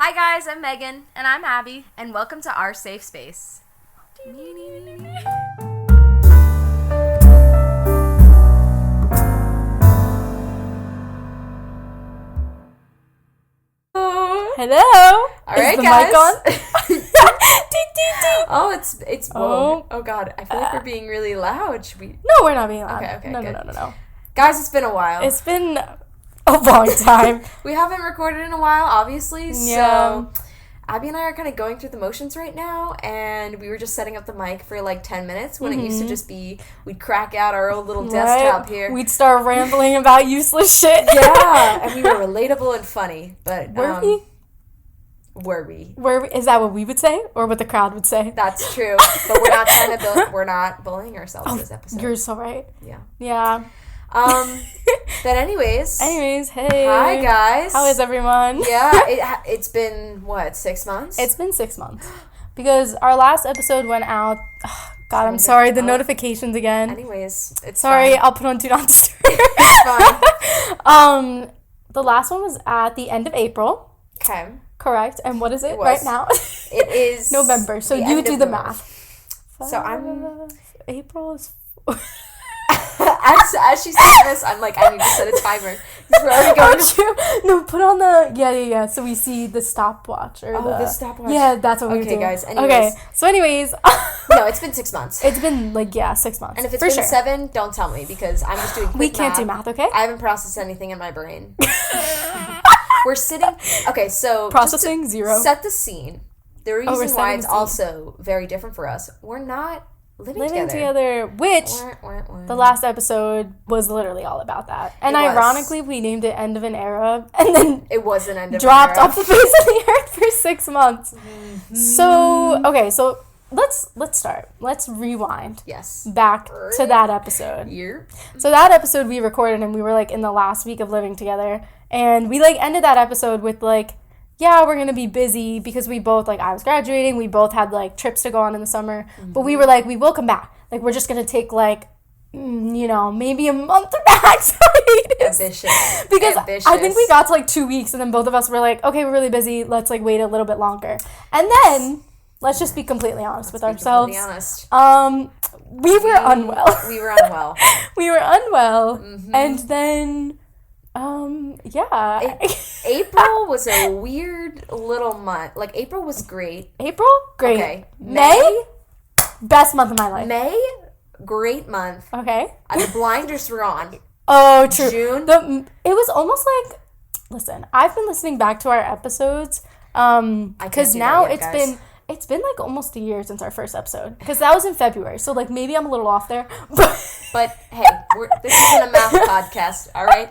Hi guys, I'm Megan. And I'm Abby. And welcome to our safe space. Hello. All right, guys. Mic on? Ding, ding, ding. Oh, it's whoa. Oh God, I feel like we're being really loud. Should we? No, we're not being loud. Okay, No, good. No. Guys, it's been a while. It's been a long time. We haven't recorded in a while, obviously. Yeah. So Abby and I are kind of going through the motions right now, and we were just setting up the mic for like 10 minutes when it used to just be we'd crack out our own little desktop here. We'd start rambling about useless shit. Yeah, and we were relatable and funny, but Were we? Were we? Is that what we would say, or what the crowd would say? That's true, but we're not trying to we're not bullying ourselves this episode. You're so right. Yeah. But anyways, hey. Hi guys. How is everyone? Yeah, it's been what, 6 months? It's been 6 months because our last episode went out. God, I'm sorry. The notifications again. Anyways, it's sorry. fine. I'll put on Do Not Disturb. It's fine. The last one was at the end of April. Okay. Correct. And what is it right now? It is November. So you do the math. So I'm April is. as she's saying this, I'm like, I need to set a timer. We're already going. No, put on the yeah. So we see the stopwatch or the stopwatch. Yeah, that's what we do. Okay, guys. Anyways. Okay. So anyways. No, it's been 6 months. It's been 6 months. And if it's been 7, don't tell me because I'm just doing quick We can't math. do math, okay? I haven't processed anything in my brain. We're sitting. Okay, so processing zero. Set the scene. The reason why it's also very different for us. We're not living together, which the last episode was literally all about that. And ironically, we named it End of an Era, and then it was an end of dropped an era. off the face of the earth for 6 months. Mm-hmm. So let's start. Let's rewind. Yes. Back to that episode. Year. So that episode we recorded, and we were in the last week of living together, and we ended that episode with yeah, we're going to be busy because we both, I was graduating. We both had, trips to go on in the summer. Mm-hmm. But we were we will come back. We're just going to take, maybe a month or max. Ambitious. Because I think we got to, 2 weeks, and then both of us were okay, we're really busy. Let's, wait a little bit longer. And then, let's just be completely honest with ourselves. Honest. We were unwell. We were unwell. We were unwell. Mm-hmm. And then... yeah. April was a weird little month. April was great. April? Great. Okay. May? Best month of my life. May? Great month. Okay. The blinders were on. Oh, true. June? It was almost listen, I've been listening back to our episodes, because now it's been almost a year since our first episode, because that was in February, so maybe I'm a little off there, but hey, this isn't a math podcast, all right?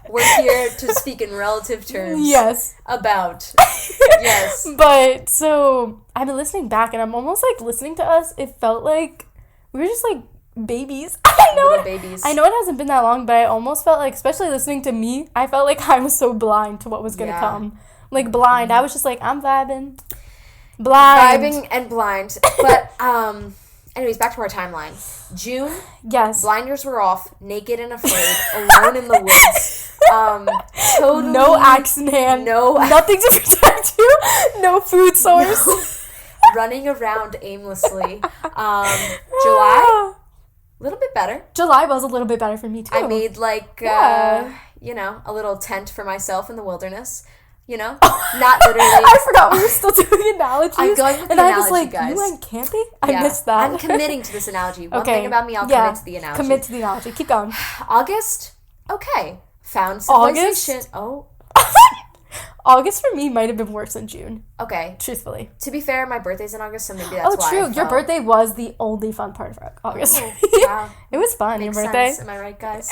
We're here to speak in relative terms. Yes. About. Yes. But so I've been listening back, and I'm almost listening to us. It felt like we were just babies. Babies. I know it hasn't been that long, but I almost felt especially listening to me, I felt I was so blind to what was gonna come. Blind. I was just I'm vibing. Blind. Vibing and blind. But anyways, back to our timeline. June. Yes. Blinders were off, naked and afraid, alone in the woods. Totally. No axe in hand. Nothing to protect you. No food source. No. Running around aimlessly. July. A little bit better. July was a little bit better for me too. I made a little tent for myself in the wilderness. Not literally. I forgot we were still doing analogies. I'm going with the analogy, guys. You went camping? I missed that. I'm committing to this analogy. One thing about me, I'll commit to the analogy. Commit to the analogy. Keep going. August, okay. Found civilization. Oh. August for me might have been worse than June. Okay. Truthfully. To be fair, my birthday's in August, so maybe that's why. Oh, true. Your birthday was the only fun part of August. Oh, wow. It was fun, Makes your birthday. Sense. Am I right, guys?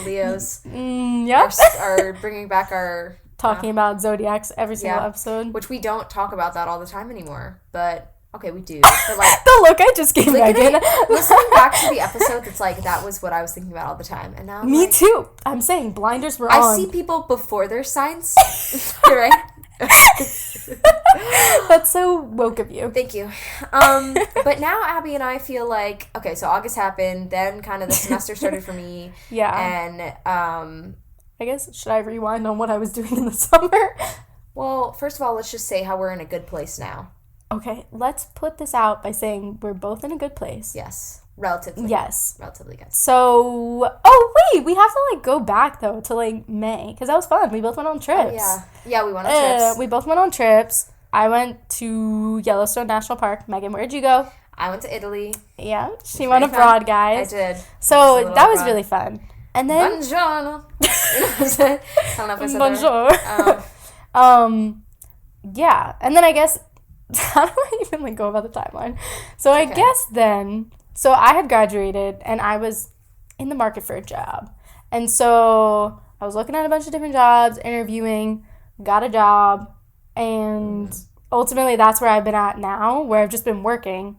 Leos. Yep. Are bringing back our... Talking about zodiacs every single episode. Which we don't talk about that all the time anymore. But, okay, we do. But the look I just gave Megan. Listening back to the episode, it's that was what I was thinking about all the time. And now Me too. I'm saying blinders were on. I see people before their signs. You're right. That's so woke of you. Thank you. But now Abby and I feel okay, so August happened, then kind of the semester started for me. Yeah. And, I guess, should I rewind on what I was doing in the summer? Well, first of all, let's just say how we're in a good place now. Okay, let's put this out by saying we're both in a good place. Yes. Relatively. Yes. Relatively good. So, we have to, like, go back, though, to, like, May, because that was fun. We both went on trips. Oh, yeah. Yeah, we went on trips. We both went on trips. I went to Yellowstone National Park. Megan, where'd you go? I went to Italy. Yeah, she went abroad, guys. I did. So, that was really fun. And then... Buongiorno. You know what I'm saying? I don't know if I said Bonjour. that. Yeah, and then I guess... How do I even, like, go about the timeline? So, I guess then... So, I had graduated, and I was in the market for a job. And so, I was looking at a bunch of different jobs, interviewing, got a job, and ultimately, that's where I've been at now, where I've just been working.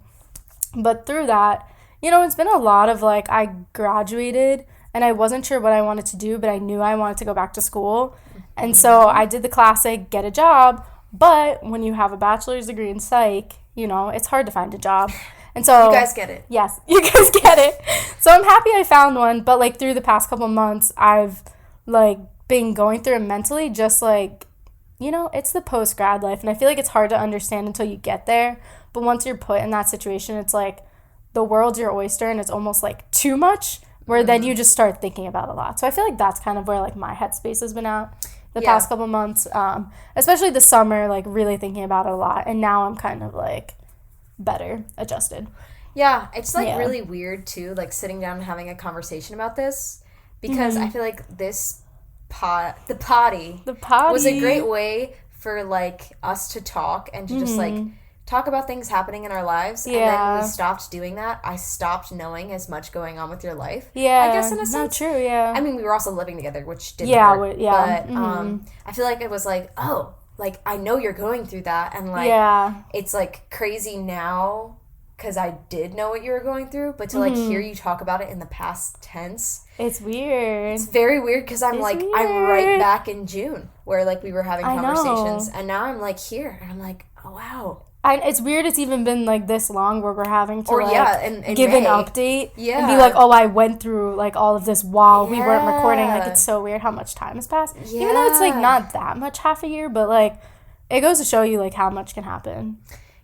But through that, you know, it's been a lot of, like, I graduated, and I wasn't sure what I wanted to do, but I knew I wanted to go back to school. And so, I did the classic, get a job, but when you have a bachelor's degree in psych, you know, it's hard to find a job. And so... You guys get it. Yes, you guys get it. So I'm happy I found one, but, like, through the past couple months, I've, like, been going through it mentally, just, like, you know, it's the post-grad life, and I feel like it's hard to understand until you get there, but once you're put in that situation, it's, like, the world's your oyster, and it's almost, like, too much, where then you just start thinking about it a lot. So I feel like that's kind of where, like, my headspace has been at the past couple months, especially the summer, like, really thinking about it a lot, and now I'm kind of, like, better adjusted. Yeah, it's, like, really weird, too, like, sitting down and having a conversation about this, because I feel like this the potty was a great way for, like, us to talk and to just, like, talk about things happening in our lives. And then we stopped doing that. I stopped knowing as much going on with your life. Yeah. I guess in a sense. No, true, yeah. I mean, we were also living together, which didn't hurt. Yeah. But I feel like it was like, oh, like, I know you're going through that. And, like, it's, like, crazy now because I did know what you were going through. But to, like, hear you talk about it in the past tense. It's weird. It's very weird because I'm right back in June where, like, we were having conversations. And now I'm, like, here. And I'm like, oh, wow. It's weird it's even been, like, this long where we're having to, in give May. an update. Yeah. And be like, oh, I went through, like, all of this while we weren't recording. Like, it's so weird how much time has passed. Yeah. Even though it's, like, not that much, half a year. But, like, it goes to show you, like, how much can happen.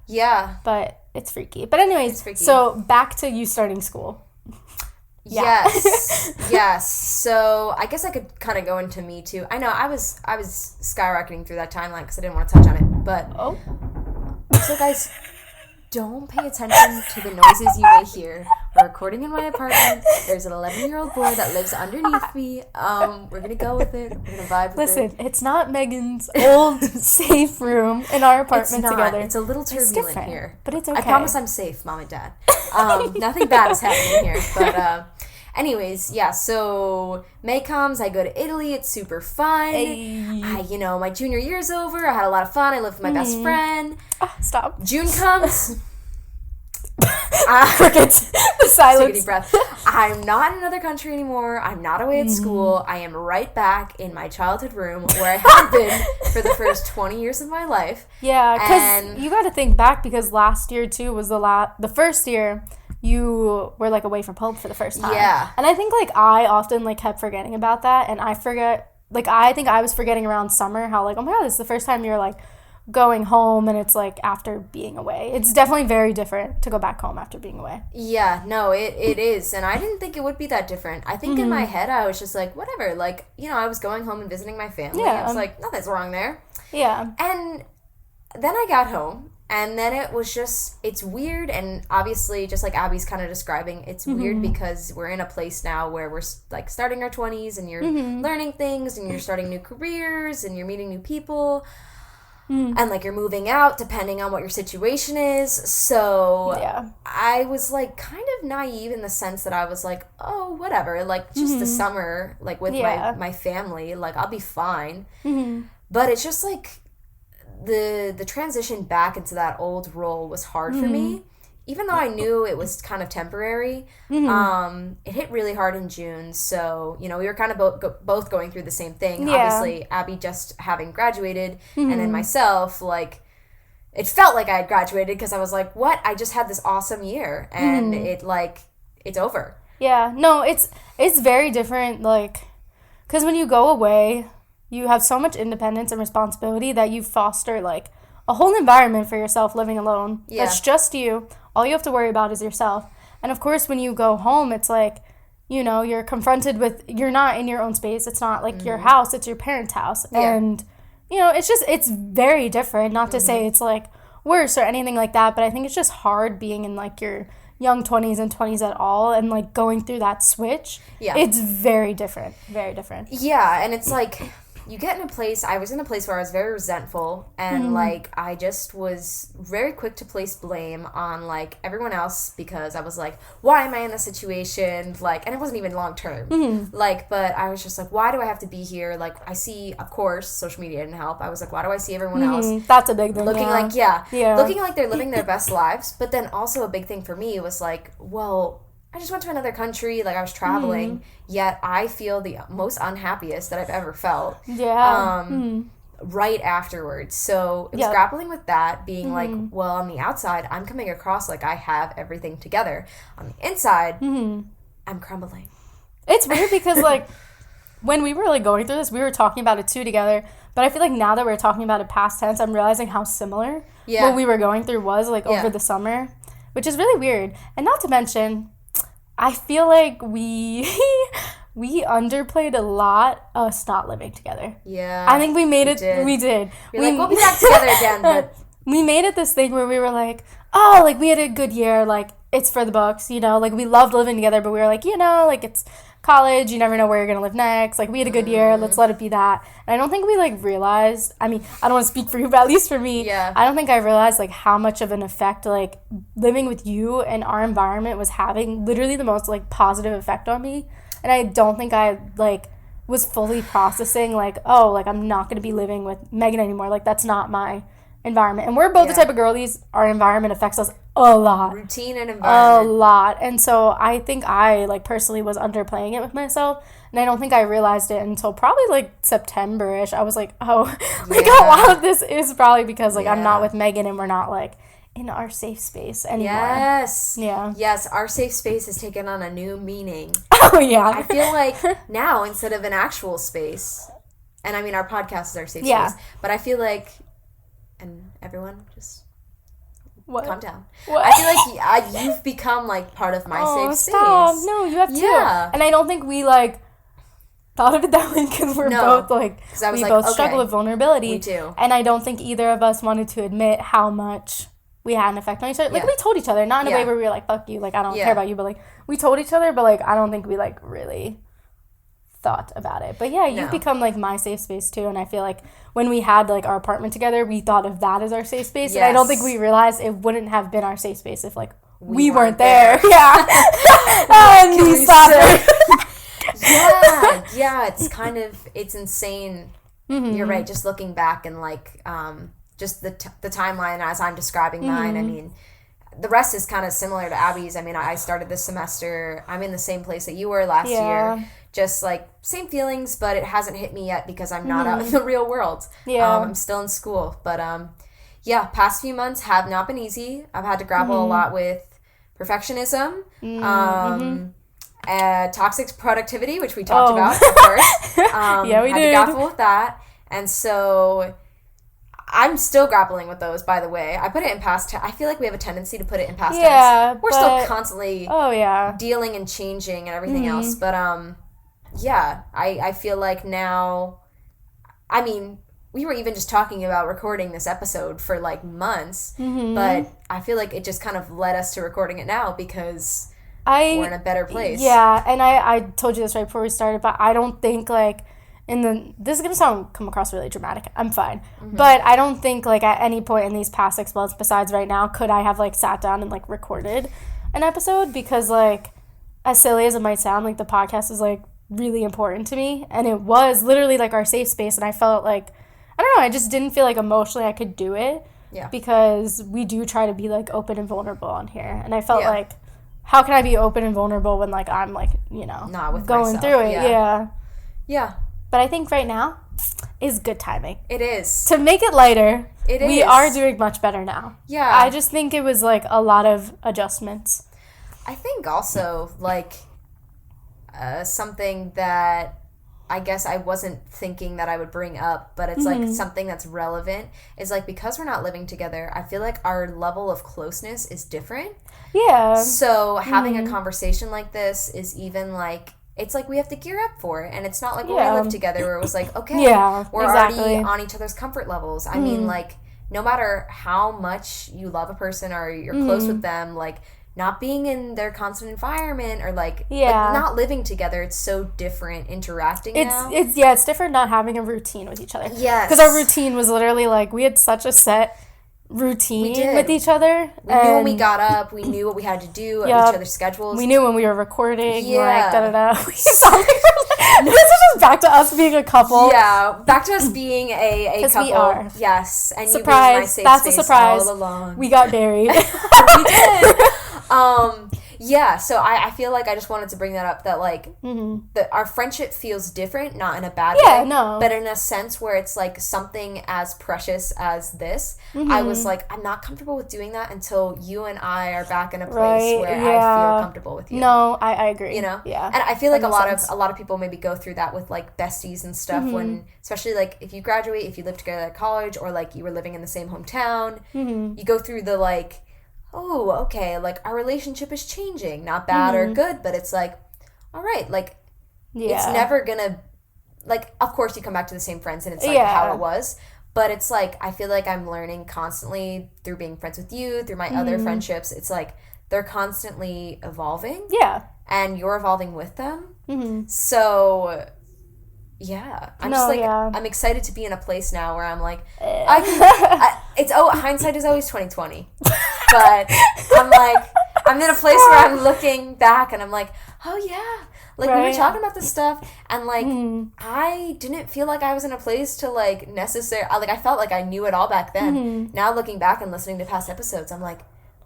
Yeah. But it's freaky. But anyways, so back to you starting school. Yes. Yes. So I guess I could kind of go into me, too. I know I was skyrocketing through that timeline because I didn't want to touch on it. But... Oh. So, guys, don't pay attention to the noises you may hear. We're recording in my apartment. There's an 11-year-old boy that lives underneath me. We're going to go with it. We're going to vibe with it. Listen, it's not Megan's old safe room in our apartment together. It's a little turbulent here. But it's okay. I promise I'm safe, Mom and Dad. Nothing bad is happening here. But, anyways, yeah, so May comes, I go to Italy, it's super fun. Hey. My junior year's over, I had a lot of fun, I lived with my best friend. Oh, stop. June comes. Crickets. The silence. Take a deep breath. I'm not in another country anymore. I'm not away at school. I am right back in my childhood room where I have been for the first 20 years of my life. Yeah, because you got to think back because last year, too, was the first year you were, like, away from home for the first time. Yeah. And I think, like, I often, like, kept forgetting about that, and I think I was forgetting around summer how, like, oh my God, this is the first time you're, like, going home, and it's, like, after being away. It's definitely very different to go back home after being away. Yeah, no, it is, and I didn't think it would be that different. I think in my head, I was just like, whatever, like, I was going home and visiting my family. Yeah. I was like, nothing's wrong there. Yeah. And then I got home, and then it was just, it's weird, and obviously, just like Abby's kind of describing, it's weird because we're in a place now where we're, like, starting our 20s, and you're learning things, and you're starting new careers, and you're meeting new people, and, like, you're moving out, depending on what your situation is, so I was, like, kind of naive in the sense that I was like, oh, whatever, like, just the summer, like, with my family, like, I'll be fine, but it's just, like, the transition back into that old role was hard for me. Even though I knew it was kind of temporary, it hit really hard in June. So, we were kind of both going through the same thing. Yeah. Obviously, Abby just having graduated, and then myself, like, it felt like I had graduated because I was like, what? I just had this awesome year, and it's over. Yeah. No, it's very different, like, because when you go away, you have so much independence and responsibility that you foster, like, a whole environment for yourself living alone. Yeah. That's just you. All you have to worry about is yourself. And, of course, when you go home, it's like, you know, you're confronted with, you're not in your own space. It's not, like, your house. It's your parents' house. Yeah. And, you know, it's very different. Not to say it's, like, worse or anything like that, but I think it's just hard being in, like, your young 20s and 20s at all and, like, going through that switch. Yeah. It's very different. Very different. Yeah, and it's like, you get in a place, I was in a place where I was very resentful, and, like, I just was very quick to place blame on, like, everyone else, because I was like, why am I in this situation? Like, and it wasn't even long term. Like, but I was just like, why do I have to be here? Like, I see, of course, social media didn't help. I was like, why do I see everyone else That's a big thing. looking yeah. like, looking like they're living their best lives? But then also a big thing for me was like, well, I just went to another country, like I was traveling, yet I feel the most unhappiest that I've ever felt. Yeah. Right afterwards. So it was grappling with that, being like, well, on the outside, I'm coming across like I have everything together. On the inside, I'm crumbling. It's weird because, like, when we were, like, going through this, we were talking about it too together, but I feel like now that we're talking about it past tense, I'm realizing how similar what we were going through was, like, over the summer, which is really weird. And not to mention, I feel like we underplayed a lot us not living together. Yeah. I think we made it. We did. We're like, we'll be back together again, but we made it this thing where we were like, oh, like, we had a good year, like, it's for the books, you know, like, we loved living together, but we were like, you know, like, it's college, you never know where you're gonna live next, like, we had a good year, let's let it be that. And I don't think we, like, realized, I mean, I don't want to speak for you, but at least for me, I don't think I realized, like, how much of an effect, like, living with you and our environment was having literally the most, like, positive effect on me. And I don't think I, like, was fully processing, like, oh, like, I'm not gonna be living with Megan anymore, like, that's not my environment. And we're both the type of girlies, our environment affects us a lot. Routine and environment. A lot. And so I think I, like, personally was underplaying it with myself. And I don't think I realized it until probably, like, September-ish. I was like, oh, like, a lot of this is probably because, like, I'm not with Megan and we're not, like, in our safe space anymore. Yes. Yeah. Yes, our safe space has taken on a new meaning. Oh, yeah. I feel like now, instead of an actual space, and I mean, our podcast is our safe space, but I feel like, and everyone just... calm down. What? I feel like you've become, like, part of my safe stop. space. No, you have to. And I don't think we, like, thought of it that way because we're both, like, we like, both struggle with vulnerability. We do. And I don't think either of us wanted to admit how much we had an effect on each other. Like, we told each other, not in a way where we were like, fuck you, like, I don't care about you, but, like, we told each other, but, like, I don't think we, like, really thought about it. But yeah, you've become, like, my safe space too, and I feel like when we had, like, our apartment together, we thought of that as our safe space, and I don't think we realized it wouldn't have been our safe space if, like, we weren't there. Yeah. And we stopped. Yeah, it's kind of, it's insane. You're right, just looking back and, like, just the timeline as I'm describing mine, I mean, the rest is kind of similar to Abby's. I mean, I started this semester, I'm in the same place that you were last year, just, like, same feelings, but it hasn't hit me yet because I'm not out in the real world. I'm still in school, but, past few months have not been easy. I've had to grapple a lot with perfectionism, toxic productivity, which we talked about at first. Yeah, we did. Had to grapple with that, and so I'm still grappling with those, by the way. I put it in past tense. I feel like we have a tendency to put it in past tense. We're still constantly dealing and changing and everything else. But, I feel like now, I mean, we were even just talking about recording this episode for, like, months. But I feel like it just kind of led us to recording it now because we're in a better place. Yeah, and I told you this right before we started, but I don't think, like, this is going to come across really dramatic. I'm fine. But I don't think, like, at any point in these past 6 months, besides right now, could I have, like, sat down and, like, recorded an episode because, like, as silly as it might sound, like, the podcast is, like, really important to me. And it was literally, like, our safe space. And I felt like, I don't know, I just didn't feel like emotionally I could do it. Yeah. Because we do try to be, like, open and vulnerable on here. And I felt like, how can I be open and vulnerable when, like, I'm, like, you know, not with going myself. through it. Yeah. But I think right now is good timing. It is. To make it lighter, we are doing much better now. Yeah. I just think it was, like, a lot of adjustments. I think also, like, something that I guess I wasn't thinking that I would bring up, but it's like something that's relevant, is like because we're not living together, I feel like our level of closeness is different. Yeah. So having a conversation like this is even like, it's like we have to gear up for it. And it's not like when we lived together where it was like, okay, we're already on each other's comfort levels. I mean, like, no matter how much you love a person or you're close with them, like, not being in their constant environment or like not living together, it's so different interacting now. It's different not having a routine with each other. Yes. Because our routine was literally like, we had such a set routine with each other. We knew when we got up, we knew what we had to do at each other's schedules. We knew when we were recording, like, da-da-da. We sound like this is just back to us being a couple. Yeah, back to us being a couple. We are. Yes. And surprise. You being my safe That's space a surprise. all along. We got married. We did. Yeah, so I feel like I just wanted to bring that up, that like that our friendship feels different, not in a bad way, but in a sense where it's like something as precious as this. I was like, I'm not comfortable with doing that until you and I are back in a place where I feel comfortable with you. No, I agree. You know? Yeah. And I feel like a lot of people maybe go through that with like besties and stuff when, especially like if you graduate, if you live together at college, or like you were living in the same hometown, you go through the like, oh, okay, like, our relationship is changing. Not bad or good, but it's like, all right, like, it's never gonna, like, of course you come back to the same friends and it's, like, how it was. But it's, like, I feel like I'm learning constantly through being friends with you, through my other friendships. It's, like, they're constantly evolving. Yeah. And you're evolving with them. So... yeah, I'm I'm excited to be in a place now where I'm like, hindsight is always 20/20, but I'm like, I'm in a place where I'm looking back and I'm like, oh yeah, like we were talking about this stuff, and like I didn't feel like I was in a place to like like I felt like I knew it all back then. Now looking back and listening to past episodes, I'm like,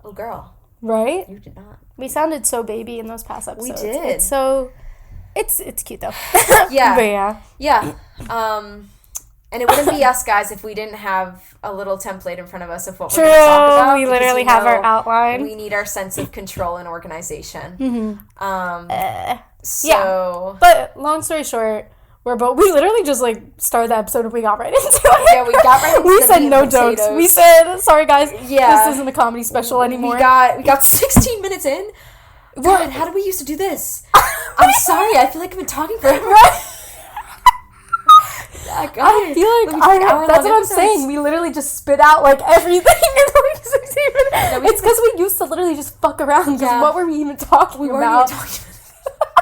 oh girl, right? You did not. We sounded so baby in those past episodes. We did. It's so. It's cute though. Yeah. But yeah. And it wouldn't be us guys if we didn't have a little template in front of us of what we're going to talk about. We literally have our outline. We need our sense of control and organization. But long story short, we literally just like started the episode and we got right into it. Yeah, we got right into it. We said no jokes. We said, sorry guys, this isn't a comedy special anymore. We got 16 minutes in. God, how did we used to do this? I'm sorry, I feel like I've been talking forever. I feel like that's what I'm saying. We literally just spit out like everything in 16 minutes. It's because we used to literally just fuck around. Because what were we even talking about? We weren't even talking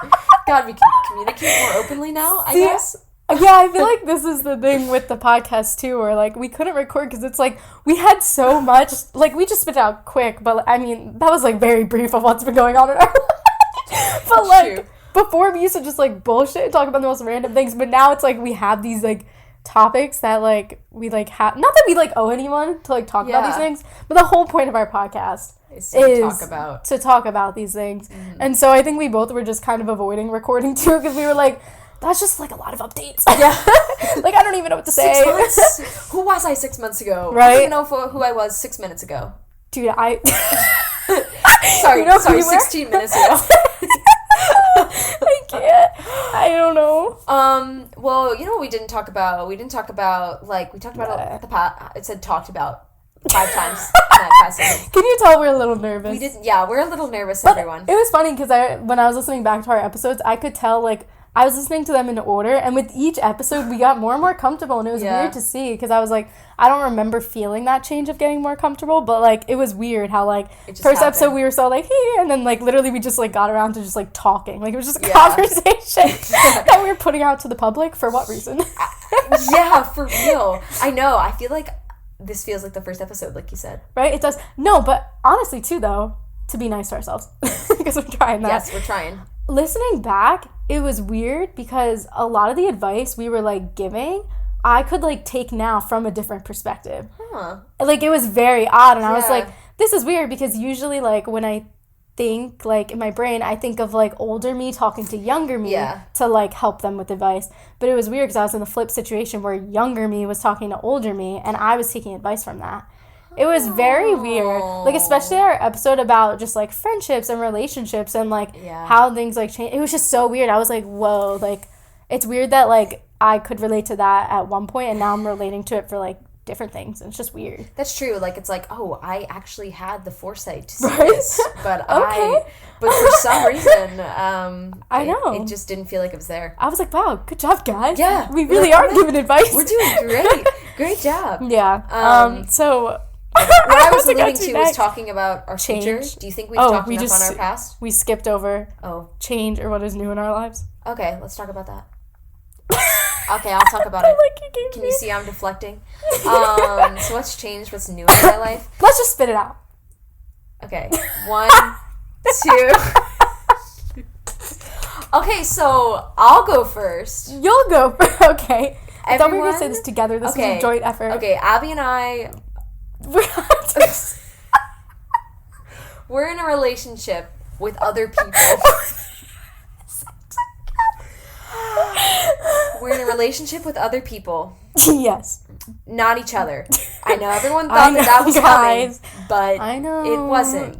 about God, we can communicate more openly now, I guess. Yeah, I feel like this is the thing with the podcast too, where like we couldn't record because it's like we had so much, like we just spit it out quick, but I mean that was like very brief of what's been going on in our life. But that's like true. Before we used to just like bullshit and talk about the most random things, but now it's like we have these like topics that like we like have, not that we like owe anyone to like talk about these things, but the whole point of our podcast is to talk about these things. And so I think we both were just kind of avoiding recording too because we were like, that's just like a lot of updates. Yeah. Like I don't even know what to say. 6 months? Who was I 6 months ago? Right? I don't even know who I was 6 minutes ago. Dude, sorry, 16 minutes ago. I can't. I don't know. Well, you know what we didn't talk about? We talked about it said talked about 5 times in that past. Can you tell we're a little nervous? We didn't. Yeah, we're a little nervous, but everyone. It was funny because when I was listening back to our episodes, I could tell like I was listening to them in order, and with each episode, we got more and more comfortable, and it was weird to see because I was like, I don't remember feeling that change of getting more comfortable, but like it was weird how like first episode we were so like hey, and then like literally we just like got around to just like talking, like it was just a conversation that we were putting out to the public for what reason? Yeah, for real. I know. I feel like this feels like the first episode, like you said. Right? It does. No, but honestly too though, to be nice to ourselves because we're trying that. Yes, we're trying. Listening back, it was weird because a lot of the advice we were like giving, I could like take now from a different perspective. Like it was very odd, and I was like, this is weird because usually like when I think like in my brain, I think of like older me talking to younger me to like help them with advice. But it was weird because I was in the flip situation where younger me was talking to older me, and I was taking advice from that. It was very weird, like especially our episode about just like friendships and relationships and like how things like change. It was just so weird. I was like, whoa, like it's weird that, like, I could relate to that at one point, and now I'm relating to it for, like, different things, and it's just weird. That's true. Like, it's like, oh, I actually had the foresight to see Right? this, but Okay. but for some reason, I know. it just didn't feel like it was there. I was like, wow, good job, guys. Yeah. We really are giving advice. We're doing great. Great job. Yeah. So... What I was alluding to was talking about our future. Change. Do you think we've talked enough on our past? We skipped over change or what is new in our lives. Okay, let's talk about that. Okay, I'll talk about it. Can you see I'm deflecting? So what's changed? What's new in my life? Let's just spit it out. Okay. 1, 2. Okay, so I'll go first. You'll go first. Okay. I thought we were going to say this together. This is a joint effort. Okay, Abby and I... We're in a relationship with other people. We're in a relationship with other people. Yes. Not each other. I know everyone thought that was coming, but I know. It wasn't.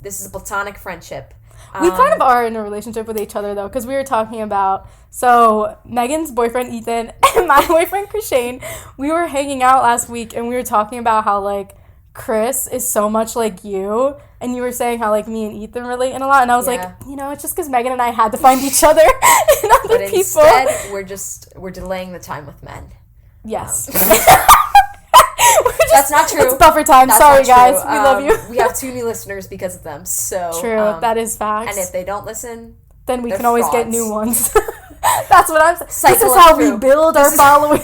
This is a platonic friendship. We kind of are in a relationship with each other, though, because we were talking about... So, Megan's boyfriend, Ethan, and my boyfriend, Chrishane, we were hanging out last week, and we were talking about how, like, Chris is so much like you, and you were saying how, like, me and Ethan relate in a lot, and I was like, you know, it's just because Megan and I had to find each other and other but people. Instead, we're delaying the time with men. Yes. That's not true. It's buffer time. Sorry, guys. We love you. We have 2 new listeners because of them. So true. That is facts. And if they don't listen, then we can always get new ones. That's what I'm saying. This is how we build our following.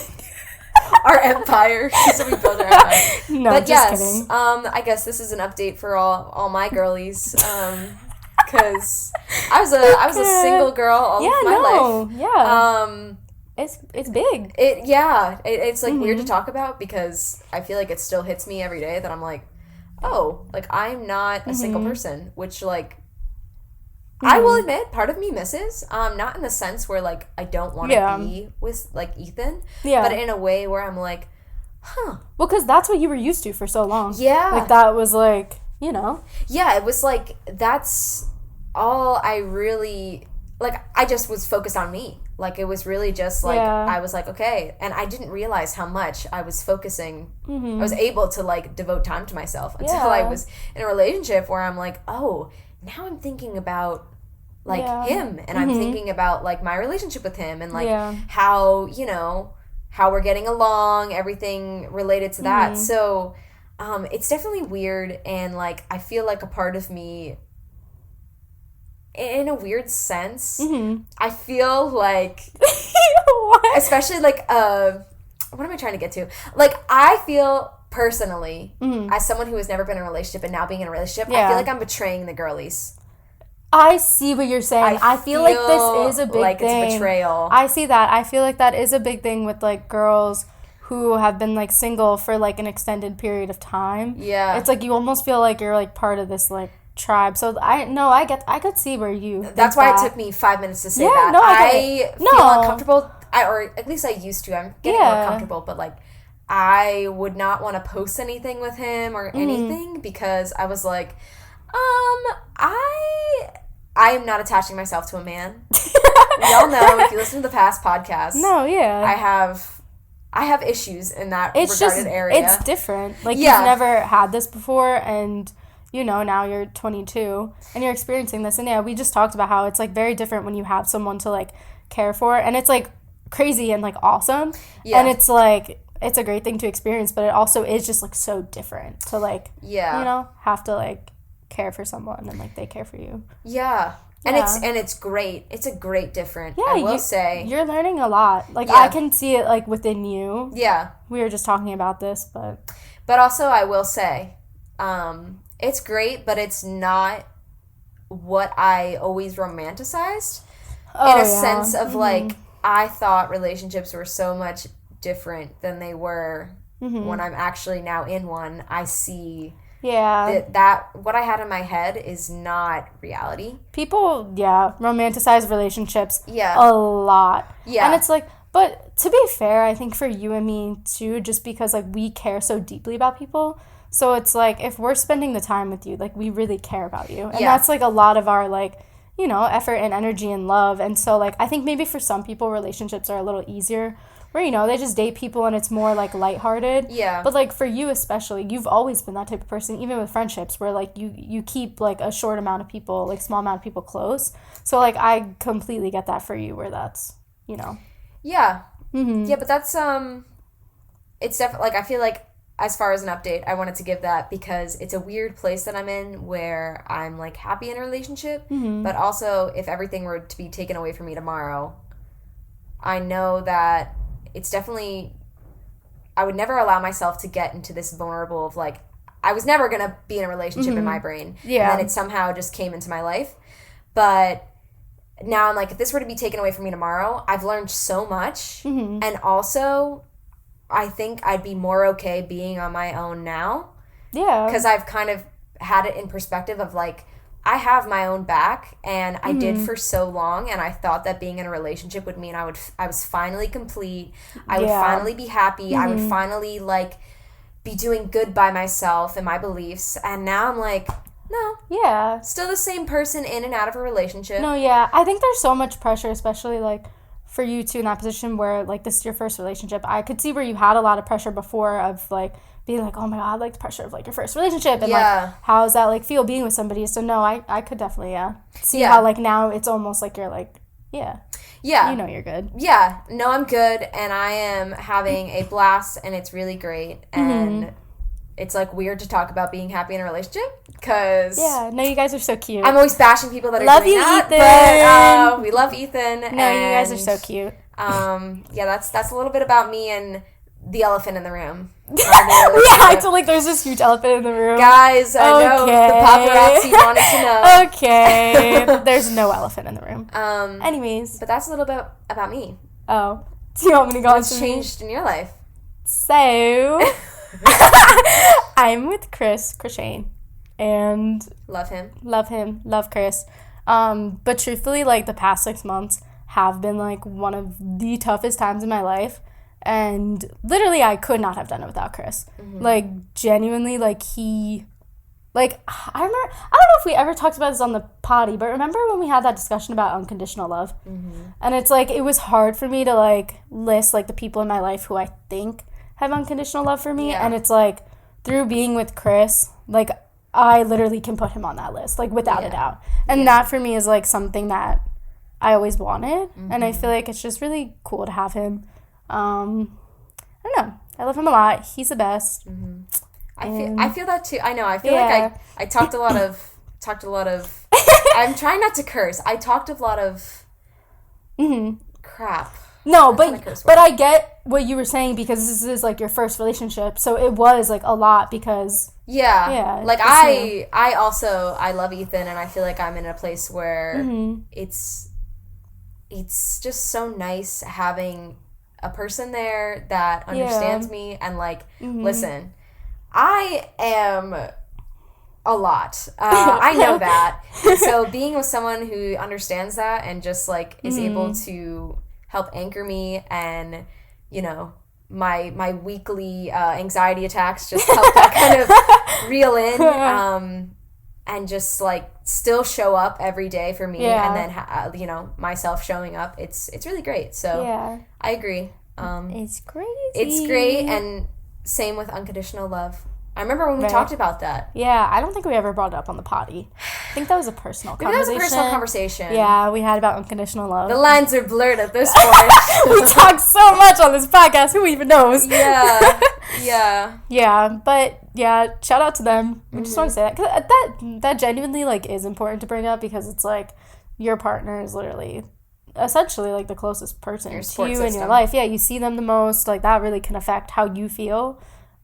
Our empire. So we build our empire. No, but just kidding. I guess this is an update for all my girlies. Because I was a single girl all of my life. Yeah. It's big. It's like weird to talk about because I feel like it still hits me every day that I'm like, oh, like I'm not a single person, which like I will admit part of me misses. Not in the sense where like I don't want to be with like Ethan, but in a way where I'm like, huh. Well, because that's what you were used to for so long. Yeah. Like that was like, you know. Yeah, it was like that's all I really like. I just was focused on me. Like, it was really just, like, I was like, okay. And I didn't realize how much I was focusing. I was able to, like, devote time to myself until I was in a relationship where I'm like, oh, now I'm thinking about, like, him. And I'm thinking about, like, my relationship with him and, like, how, you know, how we're getting along, everything related to that. So, it's definitely weird. And, like, I feel like a part of me... in a weird sense, I feel like, especially like, what am I trying to get to? Like, I feel personally, as someone who has never been in a relationship and now being in a relationship, I feel like I'm betraying the girlies. I see what you're saying. I feel like this is a big thing. It's betrayal. I see that. I feel like that is a big thing with, like, girls who have been, like, single for, like, an extended period of time. Yeah. It's like you almost feel like you're, like, part of this, like, tribe. So I could see where you that's why it took me 5 minutes to say that. I feel uncomfortable, or at least I used to. I'm getting more comfortable, but like I would not want to post anything with him or anything because I was like, I am not attaching myself to a man. We all know if you listen to the past podcasts. I have issues in that area. It's different. Like you've never had this before, and you know, now you're 22 and you're experiencing this. And we just talked about how it's like very different when you have someone to like care for, and it's like crazy and like awesome. Yeah. And it's like, it's a great thing to experience, but it also is just like so different to like, you know, have to like care for someone and like they care for you. Yeah. And it's great. It's a great difference. Yeah, I will say. You're learning a lot. Like I can see it like within you. Yeah. We were just talking about this, but also I will say, it's great, but it's not what I always romanticized. In a sense of, like, I thought relationships were so much different than they were when I'm actually now in one. I see that what I had in my head is not reality. People, romanticize relationships a lot. Yeah. And it's like, but to be fair, I think for you and me, too, just because, like, we care so deeply about people... So it's like, if we're spending the time with you, like, we really care about you. And that's, like, a lot of our, like, you know, effort and energy and love. And so, like, I think maybe for some people, relationships are a little easier where, you know, they just date people and it's more, like, lighthearted. Yeah. But, like, for you especially, you've always been that type of person, even with friendships, where, like, you keep, like, a short amount of people, like, small amount of people close. So, like, I completely get that for you where that's, you know. Yeah. Mm-hmm. Yeah, but that's, it's definitely, like, I feel like, as far as an update, I wanted to give that because it's a weird place that I'm in where I'm, like, happy in a relationship, but also if everything were to be taken away from me tomorrow, I know that it's definitely, I would never allow myself to get into this vulnerable of, like, I was never going to be in a relationship in my brain. Yeah. And then it somehow just came into my life. But now I'm like, if this were to be taken away from me tomorrow, I've learned so much. And also, I think I'd be more okay being on my own now. Yeah. Because I've kind of had it in perspective of, like, I have my own back, and I did for so long, and I thought that being in a relationship would mean I was finally complete. I would finally be happy. I would finally, like, be doing good by myself and my beliefs. And now I'm like, no. Yeah. Still the same person in and out of a relationship. No, yeah. I think there's so much pressure, especially, like, for you two in that position where, like, this is your first relationship. I could see where you had a lot of pressure before of, like, being like, oh my God, like, the pressure of, like, your first relationship. And, like, how does that, like, feel being with somebody? So, no, I could definitely, see how, like, now it's almost like you're, like, yeah, you know you're good. Yeah. No, I'm good, and I am having a blast, and it's really great. And it's, like, weird to talk about being happy in a relationship because... Yeah, no, you guys are so cute. I'm always bashing people that are doing that. But we love Ethan. No, you guys are so cute. Yeah, that's a little bit about me and the elephant in the room. I feel like there's this huge elephant in the room. Guys, I know the paparazzi wanted to know. Okay. There's no elephant in the room. Anyways. But that's a little bit about me. Oh. Do you want me to go on to What's changed in your life? So... I'm with Chris Shane, and love him, love Chris. But truthfully, like, the past 6 months have been, like, one of the toughest times in my life, and literally I could not have done it without Chris. Like, genuinely, like, he, like, I remember, I don't know if we ever talked about this on the potty, but remember when we had that discussion about unconditional love? And it's like, it was hard for me to, like, list, like, the people in my life who I think have unconditional love for me, and it's like, through being with Chris, like, I literally can put him on that list, like, without a doubt. And that for me is, like, something that I always wanted, and I feel like it's just really cool to have him. I don't know, I love him a lot. He's the best. I feel that too. I know. I feel like I talked a lot of I'm trying not to curse. I talked a lot of crap. No, but I get what you were saying because this is, like, your first relationship, so it was, like, a lot because... Yeah. Like, I also, I love Ethan, and I feel like I'm in a place where it's just so nice having a person there that understands me and, like, listen, I am a lot. I know that. So being with someone who understands that and just, like, is able to... help anchor me, and, you know, my weekly anxiety attacks just help that kind of reel in, and just, like, still show up every day for me, and then you know, myself showing up. It's really great. So I agree. It's crazy. It's great, and same with unconditional love. I remember when we talked about that. Yeah, I don't think we ever brought it up on the potty. I think that was a personal conversation. That was a personal conversation. Yeah, we had about unconditional love. The lines are blurred at this point. We talk so much on this podcast. Who even knows? Yeah. Yeah, but yeah, shout out to them. We just want to say that. 'Cause that genuinely, like, is important to bring up because it's like your partner is literally essentially, like, the closest person to you in your life. Yeah, you see them the most. Like, that really can affect how you feel.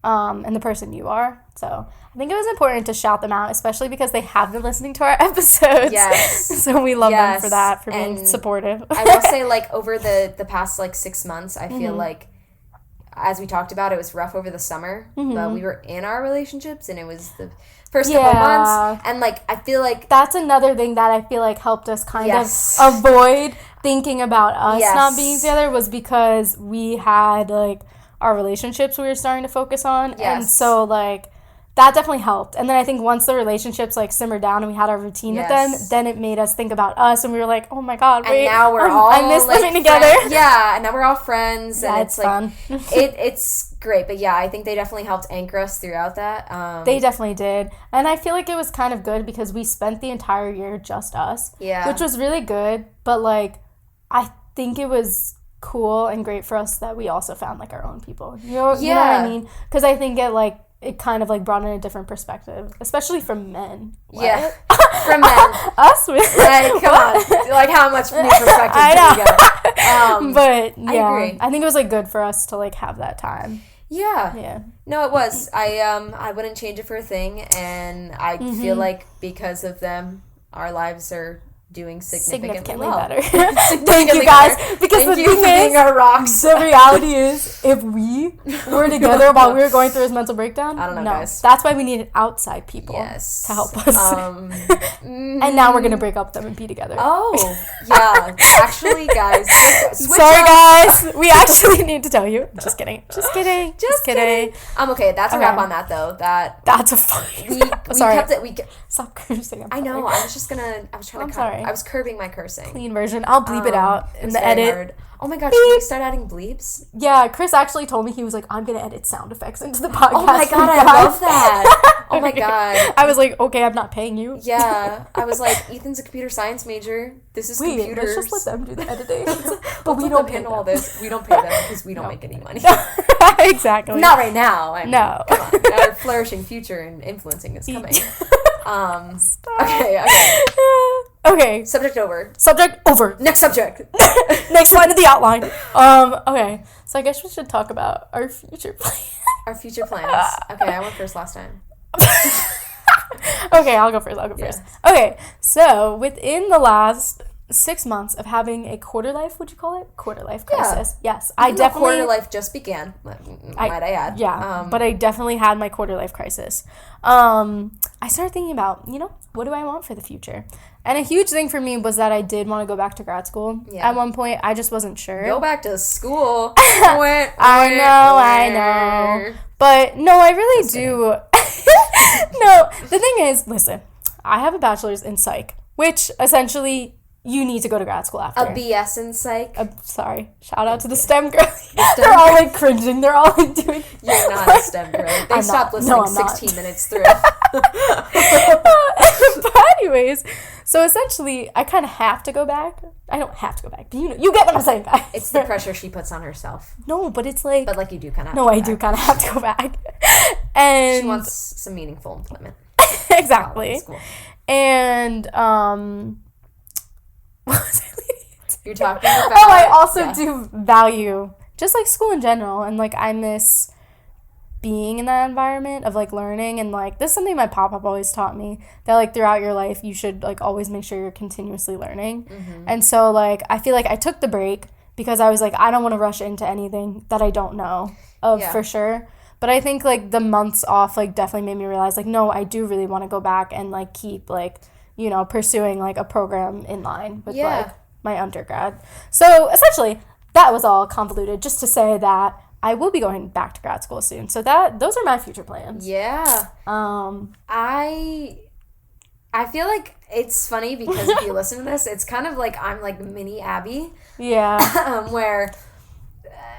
And the person you are. So I think it was important to shout them out, especially because they have been listening to our episodes. Yes. So we love them for that, for being supportive. I will say, like, over the past, like, 6 months, I feel like, as we talked about, it was rough over the summer, but we were in our relationships, and it was the first couple of months, and, like, I feel like... That's another thing that I feel like helped us kind of avoid thinking about us not being together, was because we had, like... our relationships we were starting to focus on, and so, like, that definitely helped. And then I think once the relationships like simmered down and we had our routine with them, then it made us think about us, and we were like, oh my god, wait, and now we're all I miss like, living together. Yeah, and now we're all friends, yeah, and it's like fun. It's great. But yeah, I think they definitely helped anchor us throughout that. They definitely did, and I feel like it was kind of good because we spent the entire year just us, which was really good. But like, I think it was cool and great for us that we also found like our own people. You know what I mean? Because I think it kind of like brought in a different perspective, especially from men. What? Yeah, from men. Us with like, come on, like how much new perspective do we get? But yeah, I agree. I think it was like good for us to like have that time. Yeah. No, it was. I wouldn't change it for a thing, and I feel like because of them, our lives are doing significantly better. Thank you guys, because the thing is, our rocks. The reality is, if we were together while we were going through his mental breakdown, I don't know, guys. That's why we needed outside people to help us. And now we're gonna break up with them and be together. Oh, yeah. Actually, guys, sorry, guys, we actually need to tell you. Just kidding. Just kidding. Okay. That's a wrap on that, though. That's a fine. We kept it. Stop cursing. I know. I was trying to cut. I was curbing my cursing. Clean version. I'll bleep it out in the edit. Hard. Oh my god, should we start adding bleeps? Yeah, Chris actually told me, he was like, I'm going to edit sound effects into the podcast. Oh my god, I love that. Oh my god. I was like, okay, I'm not paying you. Yeah. I was like, Ethan's a computer science major. This is computers. Let's just let them do the editing. But we don't handle all this. We don't pay them because we don't make any money. Exactly. Not right now. No. Come on. Our flourishing future and influencing is coming. Okay. Subject over. Next subject. Next line of the outline. Okay. So I guess we should talk about our future plans. Our future plans. Okay, I went first last time. Okay, I'll go first. Okay, so within the last 6 months of having a quarter life, would you call it? Quarter life crisis. Yeah. Yes. I definitely... quarter life just began, might I add. Yeah, but I definitely had my quarter life crisis. I started thinking about, what do I want for the future? And a huge thing for me was that I did want to go back to grad school. Yeah. At one point, I just wasn't sure. Go back to school. I know. But no, I really just do. No, the thing is, listen, I have a bachelor's in psych, which essentially you need to go to grad school after. A BS in psych? Sorry. Shout out to the STEM girl. They're all like cringing. They're all like doing... You're not a STEM girl. They stopped listening 16 minutes through. But anyways, so essentially, I kind of have to go back. I don't have to go back, but you get what I'm saying, guys. It's the pressure she puts on herself. No, but it's like... But like you do kind of have to go back. No, I do kind of have to go back. And she wants some meaningful employment. Exactly. And, what was I leading to? You're talking about... Oh, I also do value, just like school in general, and like I miss being in that environment of like learning, and like this is something my pop-up always taught me, that like throughout your life you should like always make sure you're continuously learning. Mm-hmm. And so like I feel like I took the break because I was like, I don't want to rush into anything that I don't know of for sure. But I think like the months off like definitely made me realize like, no, I do really want to go back and like keep like, pursuing like a program in line with like my undergrad. So essentially that was all convoluted just to say that I will be going back to grad school soon. So those are my future plans. Yeah. I feel like it's funny because if you listen to this, it's kind of like I'm like mini Abby. Yeah. Where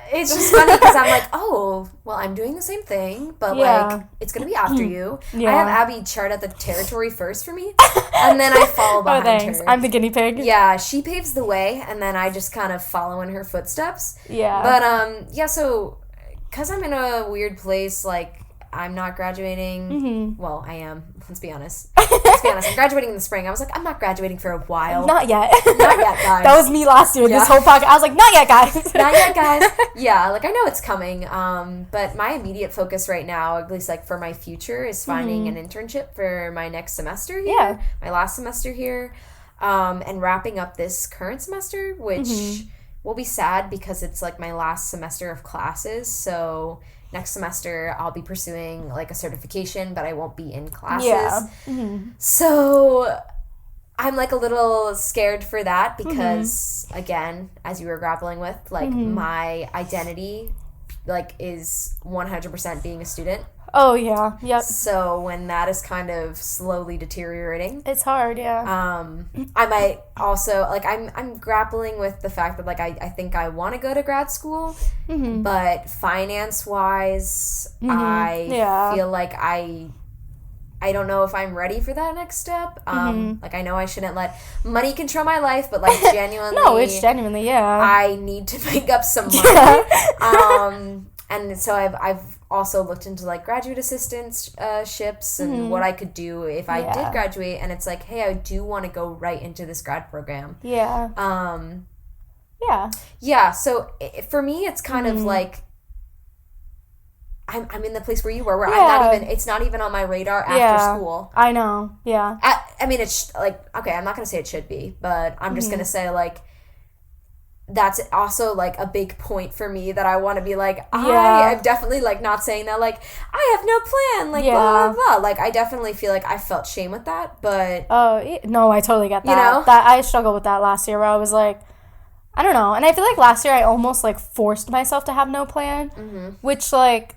it's just funny because I'm like, oh, well, I'm doing the same thing, but like it's gonna be after you. Yeah. I have Abby chart out the territory first for me, and then I follow behind her. I'm the guinea pig. Yeah, she paves the way, and then I just kind of follow in her footsteps. Yeah. But so because I'm in a weird place, like I'm not graduating. Mm-hmm. Well, I am. Let's be honest. I'm graduating in the spring. I was like, I'm not graduating for a while. Not yet. Not yet, guys. That was me last year. Yeah. This whole podcast, I was like, not yet, guys. Not yet, guys. Yeah, like I know it's coming. But my immediate focus right now, at least like for my future, is finding an internship for my next semester here. Yeah. My last semester here. And wrapping up this current semester, which will be sad because it's like my last semester of classes. So next semester I'll be pursuing like a certification, but I won't be in classes. Yeah. Mm-hmm. So I'm like a little scared for that because again, as you were grappling with, like my identity like is 100% being a student. Oh, yeah. Yep. So when that is kind of slowly deteriorating, it's hard, yeah. I might also, like, I'm grappling with the fact that, like, I think I want to go to grad school, but finance-wise, I feel like I don't know if I'm ready for that next step. Like, I know I shouldn't let money control my life, but, like, genuinely... No, it's genuinely, yeah. I need to make up some money. And so I've also looked into, like, graduate assistantships and what I could do if I did graduate. And it's like, hey, I do want to go right into this grad program. Yeah. Yeah, so for me, it's kind of like... I'm in the place where you were, where it's not even on my radar after school. I know, yeah. I mean, it's, like, okay, I'm not going to say it should be, but I'm just going to say, like, that's also, like, a big point for me that I want to be, like, I'm definitely, like, not saying that, like, I have no plan, like, blah, blah, blah. Like, I definitely feel like I felt shame with that, but... Oh, no, I totally get that. You know? That I struggled with that last year where I was, like, I don't know. And I feel like last year I almost, like, forced myself to have no plan, which, like...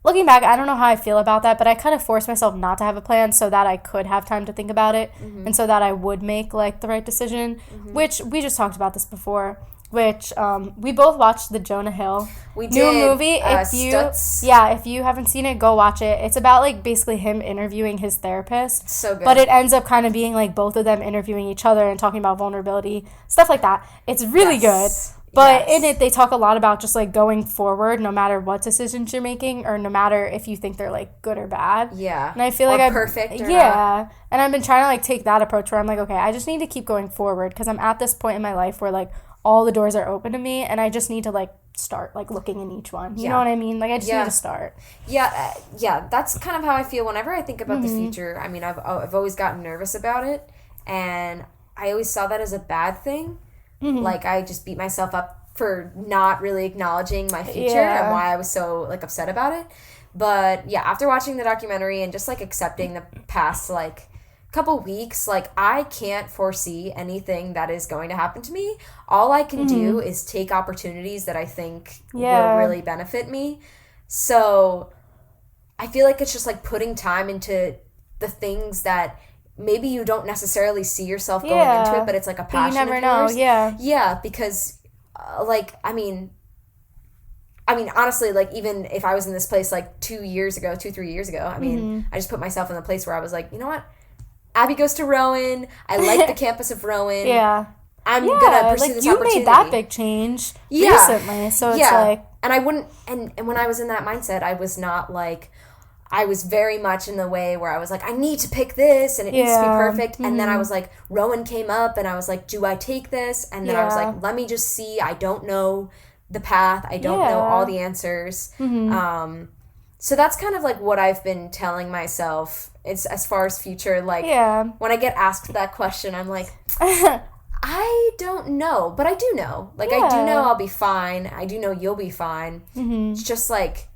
Looking back, I don't know how I feel about that, but I kind of forced myself not to have a plan so that I could have time to think about it and so that I would make, like, the right decision, which we just talked about this before, which we both watched the Jonah Hill new movie. If you haven't seen it, go watch it. It's about, like, basically him interviewing his therapist. So good. But it ends up kind of being, like, both of them interviewing each other and talking about vulnerability, stuff like that. It's really good. But in it, they talk a lot about just, like, going forward, no matter what decisions you're making, or no matter if you think they're, like, good or bad. Yeah. And I feel like perfect or not. And I've been trying to, like, take that approach where I'm like, okay, I just need to keep going forward because I'm at this point in my life where, like, all the doors are open to me, and I just need to, like, start, like, looking in each one. You know what I mean? Like, I just need to start. Yeah, that's kind of how I feel whenever I think about the future. I mean, I've always gotten nervous about it, and I always saw that as a bad thing. Like, I just beat myself up for not really acknowledging my future and why I was so, like, upset about it. But, yeah, after watching the documentary and just, like, accepting the past, like, couple weeks, like, I can't foresee anything that is going to happen to me. All I can do is take opportunities that I think will really benefit me. So, I feel like it's just, like, putting time into the things that... maybe you don't necessarily see yourself going into it, but it's, like, a passion of yours. You never know, Yeah, because, like, I mean, honestly, like, even if I was in this place, like, 3 years ago, I mean, I just put myself in the place where I was like, you know what? Abby goes to Rowan. I like the campus of Rowan. I'm going to pursue this opportunity. You made that big change recently, so it's like... And I wouldn't... And when I was in that mindset, I was not, like... I was very much in the way where I was like, I need to pick this, and it needs to be perfect. And then I was like, Rowan came up, and I was like, do I take this? And then I was like, let me just see. I don't know the path. I don't know all the answers. So that's kind of like what I've been telling myself. It's as far as future, like, when I get asked that question, I'm like, I don't know, but I do know. Like, I do know I'll be fine. I do know you'll be fine. It's just like...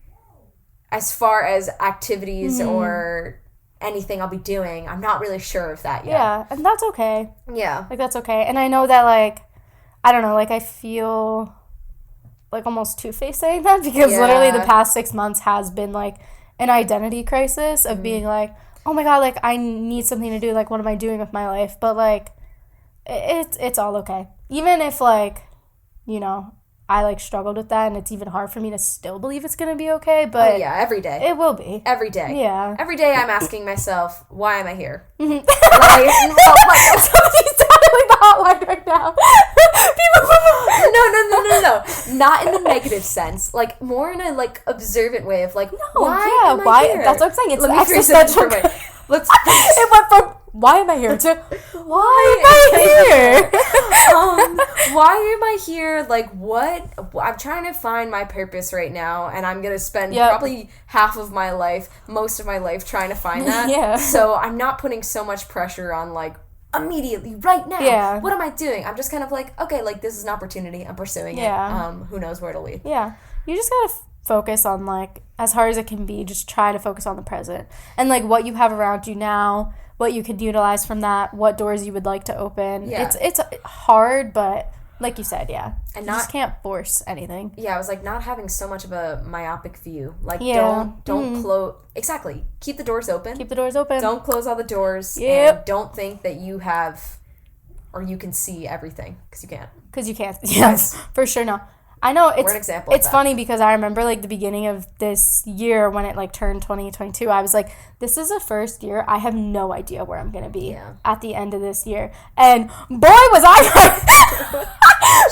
as far as activities or anything I'll be doing, I'm not really sure of that yet. Yeah, and that's okay. Yeah. Like, that's okay. And I know that, like, I don't know, like, I feel, like, almost two-faced saying that because literally the past 6 months has been, like, an identity crisis of being, like, oh, my God, like, I need something to do. Like, what am I doing with my life? But, like, it's all okay. Even if, like, you know... I, like, struggled with that, and it's even hard for me to still believe it's going to be okay, but... Oh, yeah, every day. It will be. Every day. Yeah. Every day I'm asking myself, why am I here? Somebody's dialing the hotline right now. No. Not in the negative sense. Like, more in a, like, observant way of, like, why am I here? That's what I'm saying. It's an existential... It went from... why am I here? To why am I here? Why am I here? Like, what? I'm trying to find my purpose right now, and I'm gonna spend probably half of my life, most of my life, trying to find that. So I'm not putting so much pressure on, like, immediately, right now. What am I doing? I'm just kind of like, okay, like, this is an opportunity. I'm pursuing it. Who knows where it'll lead? Yeah. You just gotta focus on, like, as hard as it can be, just try to focus on the present. And, like, what you have around you now, what you could utilize from that, what doors you would like to open. It's hard, but Like you said, yeah. And you just can't force anything. Yeah, I was like, not having so much of a myopic view. Like, don't close. Exactly. Keep the doors open. Keep the doors open. Don't close all the doors. Yep. And don't think that you have, or you can see everything, because you can't. Because you can't. Yes, for sure, no. I know we're an example it's funny because I remember like the beginning of this year when it like turned 2022, I was like, this is the first year I have no idea where I'm going to be at the end of this year. And boy was I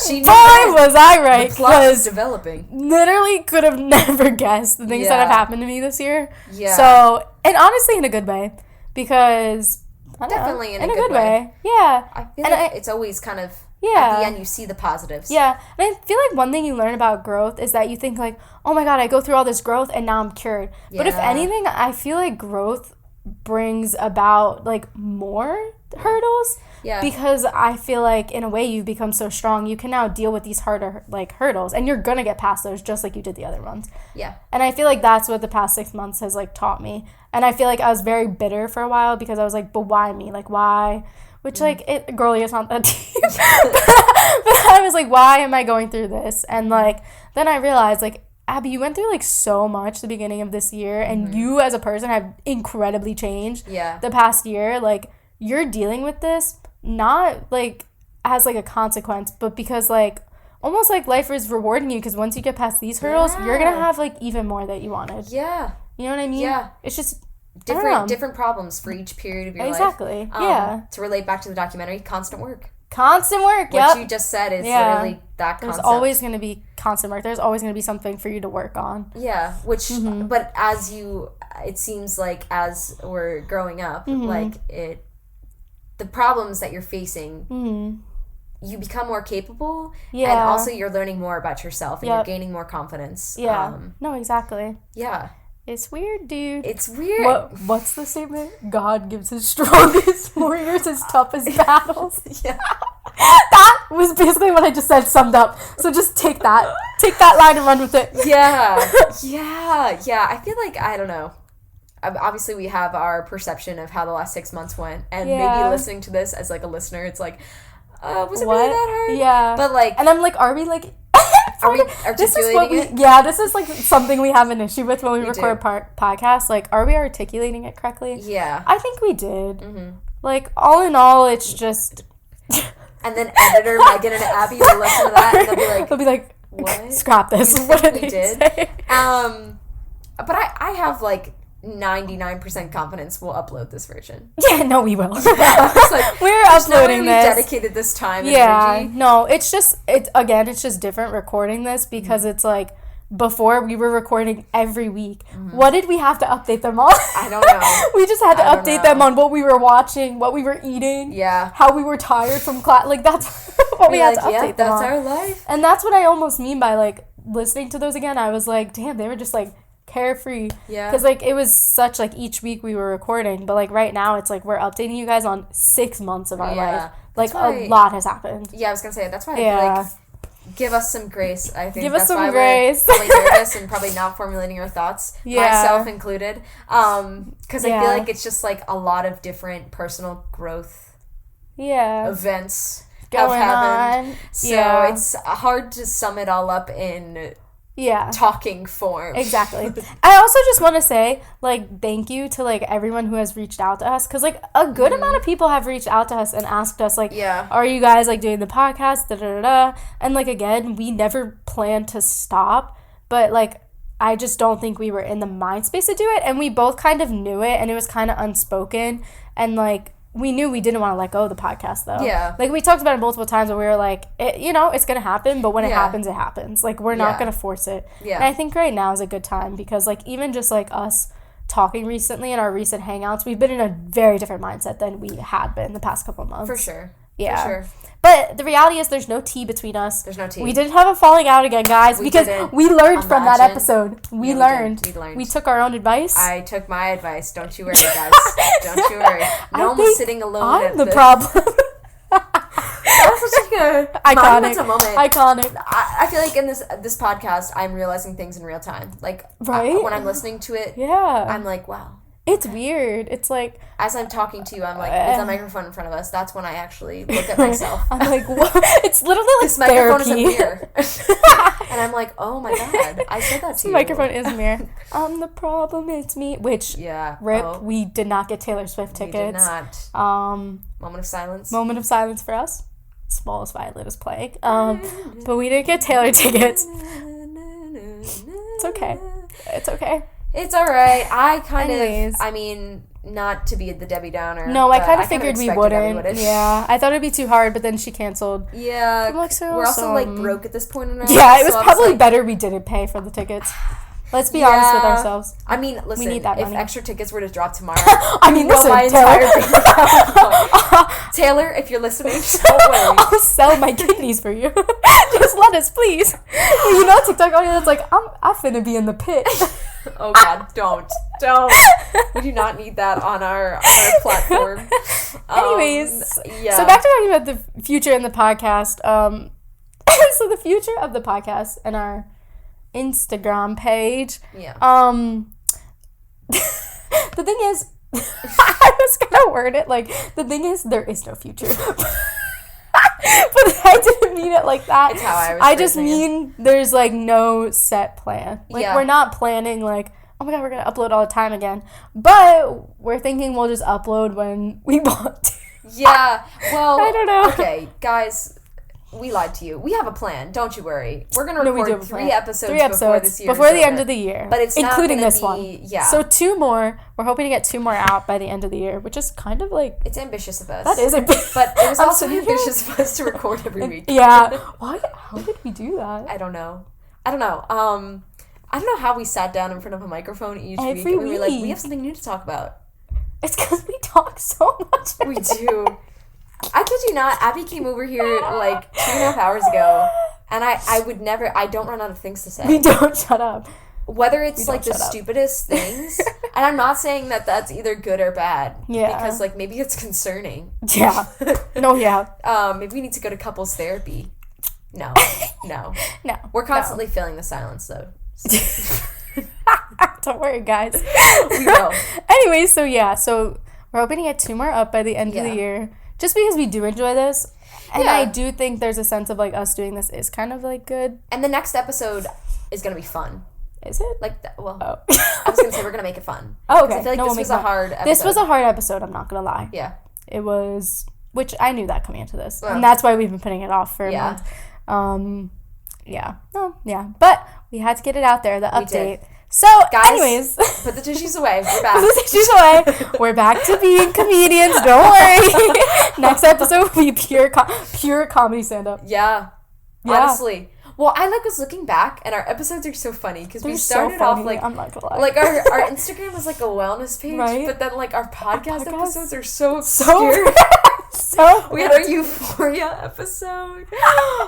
right. Was I right. The plot is developing. Literally could have never guessed the things that have happened to me this year. Yeah. So, and honestly in a good way because definitely in a good way. Yeah. I feel like it's always kind of at the end you see the positives. Yeah. And I feel like one thing you learn about growth is that you think like, oh my God, I go through all this growth and now I'm cured. Yeah. But if anything, I feel like growth brings about like more hurdles. Yeah. Because I feel like in a way you've become so strong, you can now deal with these harder like hurdles and you're gonna get past those just like you did the other ones. Yeah. And I feel like that's what the past 6 months has like taught me. And I feel like I was very bitter for a while because I was like, but why me? Like why? Which, like, girly, it's not that deep. But I was like, why am I going through this? And, like, then I realized, like, Abby, you went through, like, so much the beginning of this year. And you, as a person, have incredibly changed the past year. Like, you're dealing with this not, like, as, like, a consequence, but because, like, almost like life is rewarding you. Because once you get past these hurdles, you're going to have, like, even more that you wanted. Yeah. You know what I mean? Yeah. It's just... Different problems for each period of your life. Exactly. Yeah. To relate back to the documentary, constant work. Constant work. What you just said is literally that concept. There's always going to be constant work. There's always going to be something for you to work on. Yeah. Which, but it seems like as we're growing up, like the problems that you're facing, you become more capable. Yeah. And also you're learning more about yourself and you're gaining more confidence. Yeah. No, exactly. Yeah. It's weird, dude. It's weird. What's the statement? God gives his strongest warriors his toughest battles. Yeah. That was basically what I just said summed up. So just take that line and run with it. Yeah. Yeah. I feel like, I don't know. Obviously, we have our perception of how the last 6 months went. And maybe listening to this as, like, a listener, it's like, was it really that hard? Yeah. But, like... And I'm like, are we, like... Are we articulating it? Yeah, this is, like, something we have an issue with when we record podcasts. Like, are we articulating it correctly? Yeah. I think we did. Mm-hmm. Like, all in all, it's just... And then editor Megan and Abby will listen to that, and they'll be like, what? Scrap this. What did they say? But I have, like... 99% confidence we'll upload this version. Yeah, no, we will. Like, we're uploading this. We dedicated this time and energy. No, it's just different recording this because it's like before we were recording every week. What did we have to update them on? I don't know. We just had to update them on what we were watching, what we were eating, how we were tired from class. Like that's what we had to update them on. That's our life. And that's what I almost mean by like listening to those again. I was like, damn, they were just like carefree. Yeah. Because, like, it was such, like, each week we were recording. But, like, right now it's, like, we're updating you guys on 6 months of our life. Like, a lot has happened. Yeah, I was going to say, that's why I feel like, give us some grace. I think that's why grace. We're probably nervous and probably not formulating our thoughts. Myself included. Because I feel like it's just, like, a lot of different personal growth events going have happened. on. So it's hard to sum it all up in... talking form. Exactly. I also just want to say, like, thank you to, like, everyone who has reached out to us. Because, like, a good amount of people have reached out to us and asked us, like, are you guys, like, doing the podcast? Da-da-da-da. And, like, again, we never planned to stop. But, like, I just don't think we were in the mind space to do it. And we both kind of knew it. And it was kind of unspoken. And, like... we knew we didn't want to let go of the podcast, though. Yeah. Like, we talked about it multiple times, and we were like, it's going to happen, but when it happens, it happens. Like, we're not going to force it. Yeah. And I think right now is a good time, because, like, even just, like, us talking recently in our recent hangouts, we've been in a very different mindset than we had been the past couple of months. For sure. Yeah. For sure. But the reality is there's no tea between us. There's no tea. We didn't have a falling out again, guys, because we learned from that episode. We learned. We took our own advice. I took my advice. Don't you worry, guys. Don't you worry. No one's sitting alone. I'm the problem. That was such like a iconic moment. Iconic. I feel like in this podcast, I'm realizing things in real time. Like, when I'm listening to it, I'm like, wow. It's weird. It's like... As I'm talking to you, I'm like, with a microphone in front of us, that's when I actually look at myself. I'm like, what? It's literally like this microphone therapy. is a mirror. And I'm like, oh my god, I said that to you. The microphone is a mirror. The problem, it's me. Which, rip, we did not get Taylor Swift tickets. We did not. Moment of silence. Moment of silence for us. Smallest Violet is playing. But we didn't get Taylor tickets. It's okay. It's okay. It's alright. I mean, not to be the Debbie Downer. No, I kind of figured we wouldn't. Yeah. I thought it'd be too hard, but then she canceled. Yeah. I'm like, so we're also, like, broke at this point in our life. Yeah, it was probably better we didn't pay for the tickets. Let's be honest with ourselves. I mean, listen, we need that money. If extra tickets were to drop tomorrow, I mean, listen, Taylor, if you're listening, don't worry. I'll sell my kidneys for you. Just let us, please. You know, TikTok audio that's like, I'm finna be in the pit. Oh God, don't. We do not need that on our platform. Anyways, so back to talking about the future in the podcast. So the future of the podcast and our Instagram page. Yeah. The thing is, I was gonna word it like, the thing is, there is no future. But I didn't mean it like that. It's how I just mean there's like no set plan. Like we're not planning like, oh my god, we're gonna upload all the time again. But we're thinking we'll just upload when we want to. Yeah. Well, I don't know. Okay, guys. We lied to you. We have a plan. Don't you worry. We're going to record 3 episodes before this year. Before the end of the year. But it's including not this one. Yeah. So 2 more. We're hoping to get 2 more out by the end of the year, which is kind of like... It's ambitious of us. That is ambitious. But it was also ambitious of us to record every week. Yeah. Why? How did we do that? I don't know. I don't know how we sat down in front of a microphone each week. And we were like, we have something new to talk about. It's because we talk so much. We do. I kid you not, Abby came over here like 2.5 hours ago, and I don't run out of things to say. We don't, shut up. Whether it's like the stupidest things, and I'm not saying that that's either good or bad. Yeah. Because like maybe it's concerning. Yeah. No, yeah. Maybe we need to go to couples therapy. No. No. We're constantly filling the silence though. So. Don't worry, guys. We will. Anyway, so we're hoping to get 2 more up by the end of the year. Just because we do enjoy this. And I do think there's a sense of, like, us doing this is kind of, like, good. And the next episode is going to be fun. Is it? Like, I was going to say we're going to make it fun. Oh, okay. I feel like this was a hard episode. This was a hard episode, I'm not going to lie. Yeah. It was, which I knew that coming into this. And that's why we've been putting it off for a month. Yeah. No, yeah. But we had to get it out there, the update. So, guys, anyways. Put the tissues away. We're back. Put the tissues away. We're back to being comedians. Don't worry. Next episode will be pure comedy stand-up. Yeah. Honestly. Well, I was looking back, and our episodes are so funny, because we started off, like, I'm not gonna lie. Like, our Instagram was, like, a wellness page, right? But then, like, our podcast episodes are so obscure. We had our Euphoria episode.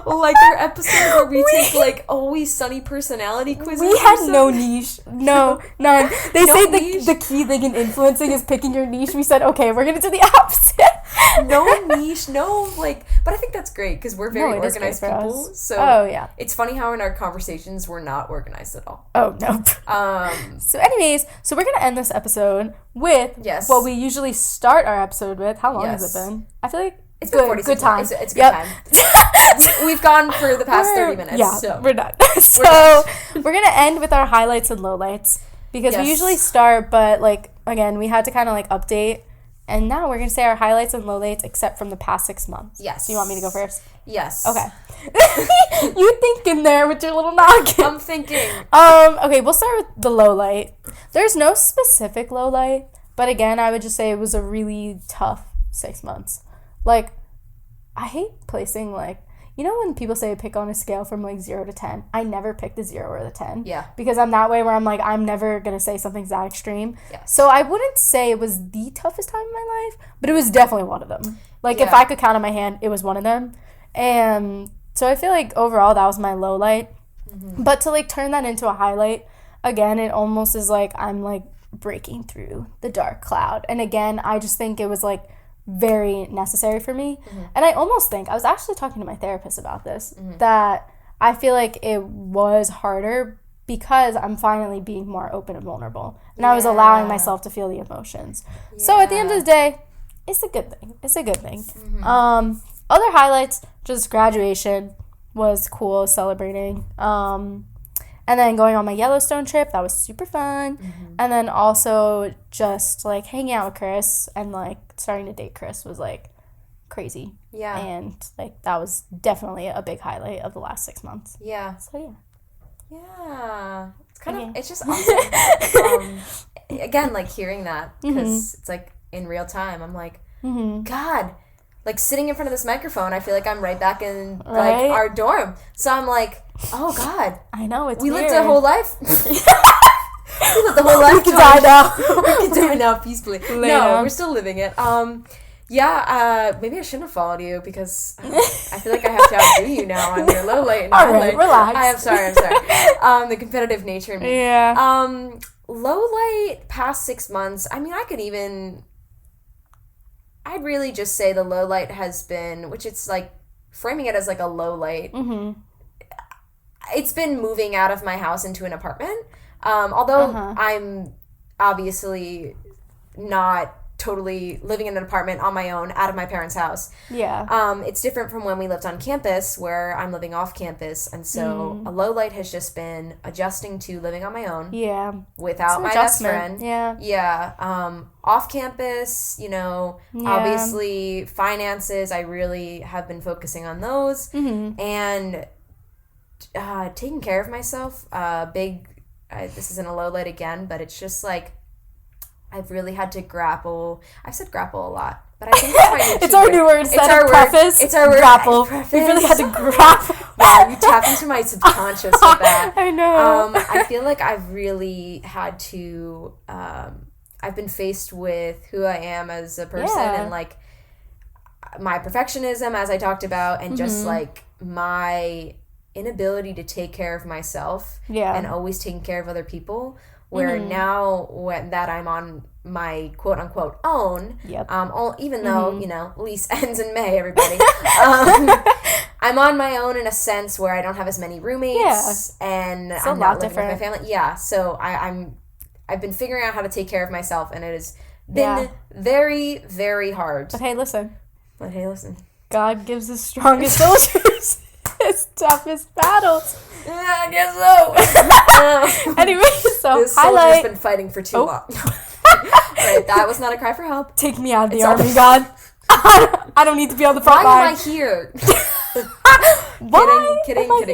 Like, our episode where we take, like, always sunny personality quizzes. We had no niche. No, none. They no say niche. The key thing in influencing is picking your niche. We said, okay, we're going to do the opposite. No niche, no, like, but I think that's great, because we're very organized people. Us. So, yeah. It's funny how in our conversations we're not organized at all. Oh, no. So anyways, we're going to end this episode with what we usually start our episode with. How long has it been? I feel like it's good time. It's good time. We've gone for the past 30 minutes. Yeah, so. we're done. So we're going to end with our highlights and lowlights, because we usually start, but, like, again, we had to kind of, like, update. And now we're going to say our highlights and lowlights except from the past 6 months. Yes. Do you want me to go first? Yes. Okay. You thinking there with your little noggin. I'm thinking. Okay, we'll start with the lowlight. There's no specific lowlight, but again, I would just say it was a really tough 6 months. Like, I hate placing, like, you know when people say pick on a scale from, like, 0 to 10? I never pick the 0 or the 10. Yeah. Because I'm that way where I'm like, I'm never going to say something's that extreme. Yeah. So I wouldn't say it was the toughest time in my life, but it was definitely one of them. Like, if I could count on my hand, it was one of them. And so I feel like overall that was my low light. Mm-hmm. But to, like, turn that into a highlight, again, it almost is like I'm, like, breaking through the dark cloud. And again, I just think it was, like, very necessary for me. Mm-hmm. And I almost think, I was actually talking to my therapist about this, that I feel like it was harder because I'm finally being more open and vulnerable. And I was allowing myself to feel the emotions. Yeah. So at the end of the day, it's a good thing. It's a good thing. Mm-hmm. Other highlights, just graduation was cool, celebrating. And then going on my Yellowstone trip, that was super fun. Mm-hmm. And then also just, like, hanging out with Chris and, like, starting to date Chris was, like, crazy. Yeah. And, like, that was definitely a big highlight of the last 6 months. Yeah. So, yeah. Yeah. It's kind of, it's just awesome. Again, like, hearing that, because it's, like, in real time, I'm like, God, like, sitting in front of this microphone, I feel like I'm right back in, like, our dorm. So I'm like, oh, God. I know, it's we weird. Lived a whole life. We lived the whole life. We can die now. We can die now peacefully. No, we're still living it. Maybe I shouldn't have followed you because I feel like I have to outdo you now on your low light and high light. Relax. I'm sorry. The competitive nature in me. Yeah. Low light, past 6 months, I mean, I'd really just say the low light has been, which it's like, framing it as like a low light. Mm-hmm. It's been moving out of my house into an apartment. Although I'm obviously not totally living in an apartment on my own out of my parents' house. Yeah. It's different from when we lived on campus where I'm living off campus. And so a low light has just been adjusting to living on my own. Yeah. Without my best friend. Yeah. Yeah. Off campus, obviously finances, I really have been focusing on those. Mm-hmm. And taking care of myself, this isn't a low light again, but it's just like, I've really had to grapple. I've said grapple a lot, but I think it's our new word. It's our preface. It's our word. Grapple. We really had to grapple. Wow, you tapped into my subconscious with that. I know. I feel like I've really had to. I've been faced with who I am as a person and like my perfectionism, as I talked about, and just like my inability to take care of myself and always taking care of other people. Where now that I'm on my quote-unquote own, even though, lease ends in May, everybody, I'm on my own in a sense where I don't have as many roommates, and I'm not living with my family. Yeah, so I've been figuring out how to take care of myself, and it has been very, very hard. But hey, listen. God gives the strongest soldiers his toughest battles. Yeah, I guess so. Anyway, so this soldier's been fighting for too long. Right, that was not a cry for help. Take me out of the army, God. I don't need to be on the front line. Why am I here? Kidding. But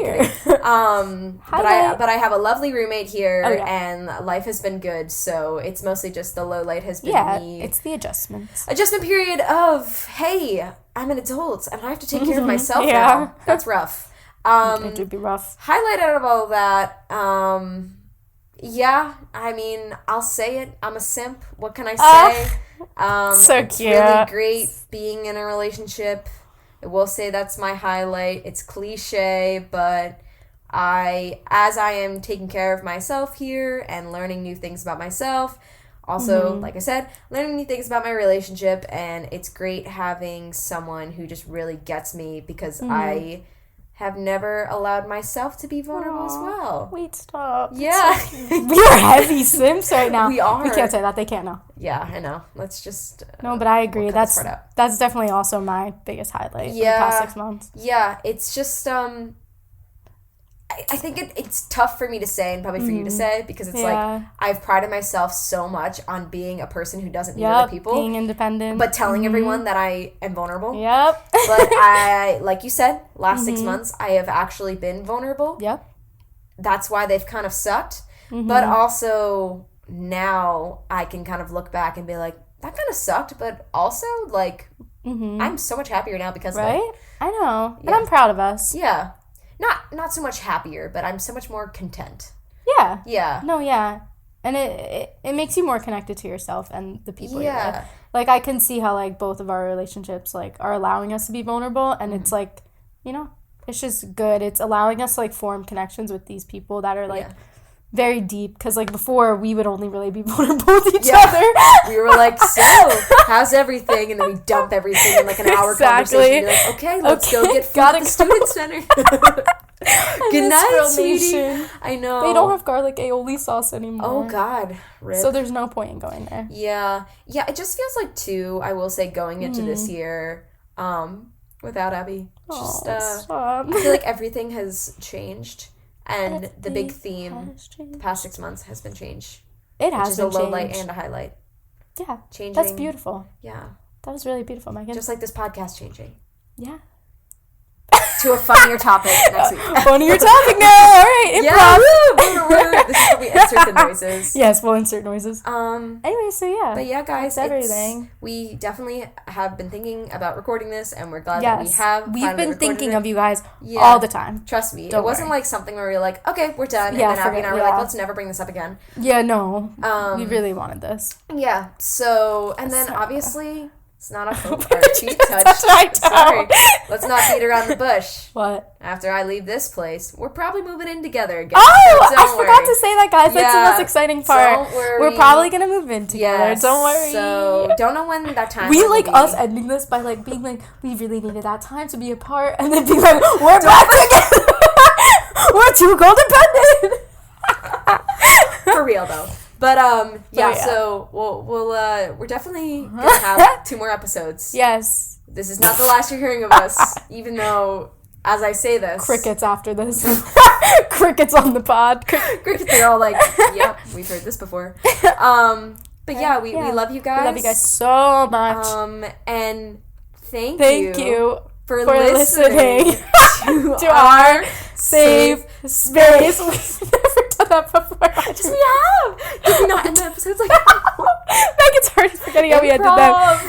I have a lovely roommate here, and life has been good. So it's mostly just the low light has been me. It's the adjustment period of, hey, I'm an adult and I have to take care of myself now. That's rough. It would be rough. Highlight out of all of that, I mean, I'll say it. I'm a simp. What can I say? So cute. It's really great being in a relationship. I will say that's my highlight. It's cliche, but as I am taking care of myself here and learning new things about myself, also, like I said, learning new things about my relationship, and it's great having someone who just really gets me because I have never allowed myself to be vulnerable as well. Wait, stop. Yeah. We are heavy simps right now. We are. We can't say that. They can't know. Yeah, I know. Let's just... no, but I agree. That's definitely also my biggest highlight in the past 6 months. Yeah, it's just... I think it's tough for me to say and probably for you to say because it's like I've prided myself so much on being a person who doesn't need other people. Being independent. But telling everyone that I am vulnerable. Yep. But I, like you said, last 6 months, I have actually been vulnerable. Yep. That's why they've kind of sucked. But also now I can kind of look back and be like, that kind of sucked, but also like I'm so much happier now because of it. I know. And I'm proud of us. Yeah. Not so much happier, but I'm so much more content. Yeah. Yeah. No, yeah. And it makes you more connected to yourself and the people you're with. Like, I can see how, like, both of our relationships, like, are allowing us to be vulnerable. And it's, like, it's just good. It's allowing us to, like, form connections with these people that are, like, very deep. Because, like, before, we would only really be vulnerable with each other. We were like, so, how's everything? And then we dump everything in, like, an hour conversation. Be like, okay, let's go get food at the student center. Good night, Grill sweetie. Nation. I know. They don't have garlic aioli sauce anymore. Oh, God. Rip. So there's no point in going there. Yeah. Yeah, it just feels like, too, I will say, going into this year, without Abby. Just, I feel like everything has changed. And the big theme the past 6 months has been change. It has been a low light and a highlight. Yeah. Changing. That's beautiful. Yeah. That was really beautiful, Megan. Just like this podcast changing. Yeah. To a funnier topic next week. Funnier topic now. All right. Improv. Yeah. This is how we insert the noises. Yes, we'll insert noises. Anyway, so yeah. But yeah, guys, that's everything. We definitely have been thinking about recording this, and we're glad that we have. We've been thinking of you guys Yeah. all the time. Trust me. Don't it wasn't worry. like something where we were like, okay, we're done. Yeah, and then Abby and I were yeah. like, let's never bring this up again. Yeah, no. We really wanted this. Yeah. So, and then obviously, it's not a cheap touch. Touch my toe. Sorry. Let's not beat around the bush. What? After I leave this place, we're probably moving in together again. Oh, so I forgot to say that, guys. That's the most exciting part. Don't worry. We're probably gonna move in together. Yes, Don't worry. So don't know when that time. We will like be. us ending this by like being like, we really needed that time to be apart, and then being like, we're back together. We're too codependent. For real though. But yeah. yeah. So we're definitely gonna have 2 more episodes. Yes. This is not the last you're hearing of us, even though, as I say this, Crickets after this. Crickets on the pod. crickets. They're all like, yep, we've heard this before. But yeah, we love you guys. We love you guys so much. And thank you for listening to our safe space. We've never done that before. We have. Did we not end the episodes like Megan's already forgetting how we ended them.